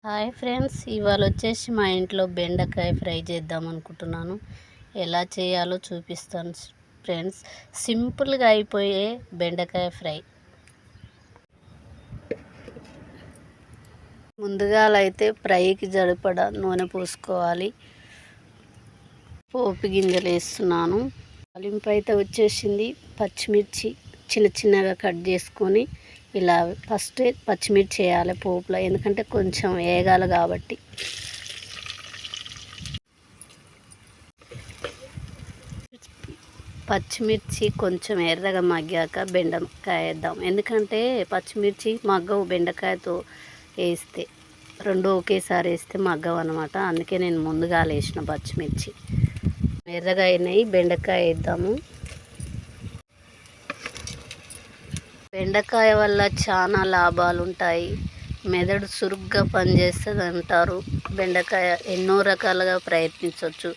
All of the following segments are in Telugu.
హాయ్ ఫ్రెండ్స్, ఇవాళ వచ్చేసి మా ఇంట్లో బెండకాయ ఫ్రై చేద్దాం అనుకుంటున్నాను. ఎలా చేయాలో చూపిస్తాను ఫ్రెండ్స్. సింపుల్గా అయిపోయే బెండకాయ ఫ్రై. ముందుగా అయితే ఫ్రైకి సరిపడా నూనె పోసుకోవాలి. పోపు గింజలు వేస్తున్నాను. తాలింపు అయితే వచ్చేసింది. పచ్చిమిర్చి చిన్న చిన్నగా కట్ చేసుకొని ఇలా ఫస్ట్ పచ్చిమిర్చి వేయాలి పోపులో, ఎందుకంటే కొంచెం వేగాలి కాబట్టి. పచ్చిమిర్చి కొంచెం ఎర్రగా మగ్గాక బెండకాయ వేద్దాం, ఎందుకంటే పచ్చిమిర్చి మగ్గవు బెండకాయతో వేస్తే. రెండు ఒకేసారి వేస్తే మగ్గవు అనమాట. అందుకే నేను ముందుగా వేసిన పచ్చిమిర్చి ఎర్రగా అయినాయి. బెండకాయ వేద్దాము. బెండకాయ వల్ల చాలా లాభాలు ఉంటాయి. మెదడు చురుగ్గా పనిచేస్తుంది అంటారు. బెండకాయ ఎన్నో రకాలుగా ప్రయత్నించవచ్చు.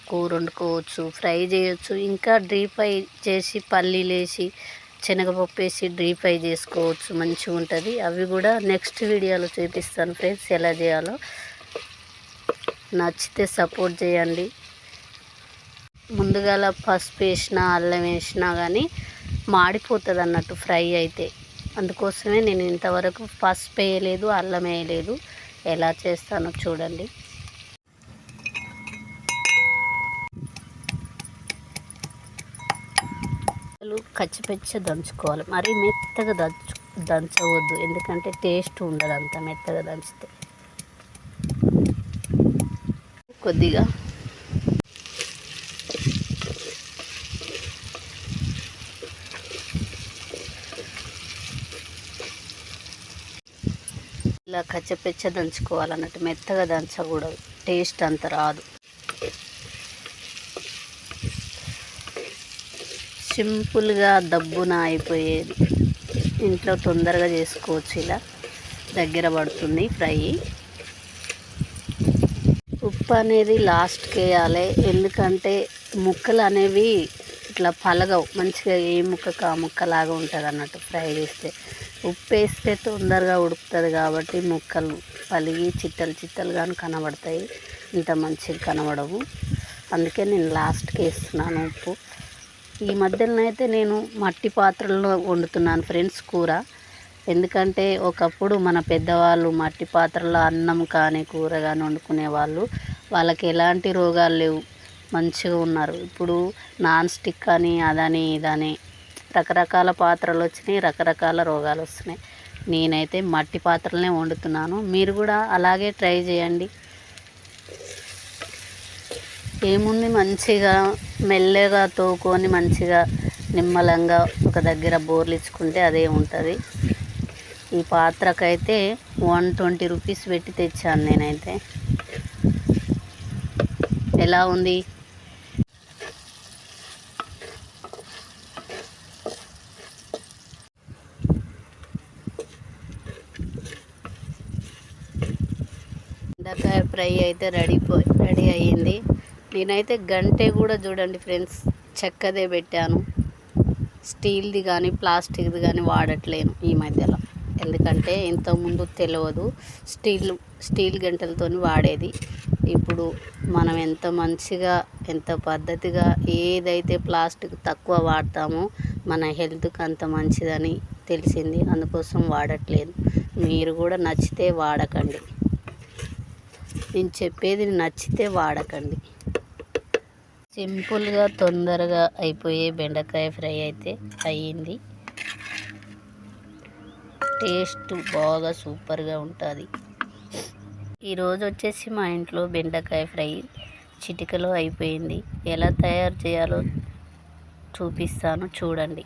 కూర వండుకోవచ్చు, ఫ్రై చేయొచ్చు, ఇంకా డీప్ ఫ్రై చేసి పల్లీలు వేసి శనగపప్పు వేసి డీప్ ఫ్రై చేసుకోవచ్చు, మంచిగా ఉంటుంది. అవి కూడా నెక్స్ట్ వీడియోలో చూపిస్తాను ఫ్రెండ్స్ ఎలా చేయాలో. నచ్చితే సపోర్ట్ చేయండి. ముందుగా పసుపు వేసినా అల్లం వేసినా కానీ మాడిపోతుంది అన్నట్టు ఫ్రై అయితే. అందుకోసమే నేను ఇంతవరకు పసుపు వేయలేదు, అల్లం వేయలేదు. ఎలా చేస్తానో చూడండి. కచ్చిపెచ్చ దంచుకోవాలి, మరీ మెత్తగా దంచవద్దు, ఎందుకంటే టేస్ట్ ఉండదు అంత మెత్తగా దంచితే. కొద్దిగా ఇలా కచ్చపెచ్చ దంచుకోవాలన్నట్టు, మెత్తగా దంచకూడదు, టేస్ట్ అంత రాదు. సింపుల్గా దబ్బున అయిపోయేది, ఇంట్లో తొందరగా చేసుకోవచ్చు. ఇలా దగ్గర పడుతుంది ఫ్రై. ఉప్పు అనేది లాస్ట్కి వేయాలి, ఎందుకంటే ముక్కలు అనేవి ఇట్లా పలగవు, మంచిగా ఏ ముక్కకు ఆ ముక్కలాగా ఉంటుంది అన్నట్టు ఫ్రై చేస్తే. ఉప్పు వేస్తే తొందరగా ఉడుకుతుంది కాబట్టి ముక్కలు పలిగి చిట్టలు చిట్టలుగా కనబడతాయి, ఇంత మంచిగా కనబడవు. అందుకే నేను లాస్ట్కి వేస్తున్నాను ఉప్పు. ఈ మధ్యలో అయితే నేను మట్టి పాత్రల్లో వండుతున్నాను ఫ్రెండ్స్ కూర, ఎందుకంటే ఒకప్పుడు మన పెద్దవాళ్ళు మట్టి పాత్రలో అన్నం కానీ కూర కానీ వండుకునేవాళ్ళు. వాళ్ళకి ఎలాంటి రోగాలు లేవు, మంచిగా ఉన్నారు. ఇప్పుడు నాన్ స్టిక్ అని అదని ఇదని రకరకాల పాత్రలు వచ్చినాయి, రకరకాల రోగాలు వస్తున్నాయి. నేనైతే మట్టి పాత్రలనే వండుతున్నాను. మీరు కూడా అలాగే ట్రై చేయండి. ఏముంది, మంచిగా మెల్లగా తోకొని మంచిగా నిమ్మలంగా ఒక దగ్గర బోర్లిచ్చుకుంటే అదే ఉంటుంది. ఈ పాత్రకైతే 120 రూపీస్ పెట్టి తెచ్చాను నేనైతే. ఎలా ఉంది? బెండకాయ ఫ్రై అయితే రెడీ అయ్యింది. నేనైతే గంటె కూడా చూడండి ఫ్రెండ్స్ చెక్కదే పెట్టాను. స్టీల్ది కానీ ప్లాస్టిక్ది కానీ వాడట్లేను ఈ మధ్యలో, ఎందుకంటే ఇంతకుముందు తెలియదు స్టీల్ గంటలతో వాడేది. ఇప్పుడు మనం ఎంత మంచిగా ఎంత పద్ధతిగా ఏదైతే ప్లాస్టిక్ తక్కువ వాడతామో మన హెల్త్కి అంత మంచిదని తెలిసింది, అందుకోసం వాడట్లేదు. మీరు కూడా నచ్చితే వాడకండి, నేను చెప్పేది నచ్చితే వాడకండి. సింపుల్గా తొందరగా అయిపోయే బెండకాయ ఫ్రై అయితే అయ్యింది. టేస్ట్ బాగా సూపర్గా ఉంటుంది. ఈరోజు వచ్చేసి మా ఇంట్లో బెండకాయ ఫ్రై చిటికలో అయిపోయింది. ఎలా తయారు చేయాలో చూపిస్తాను చూడండి.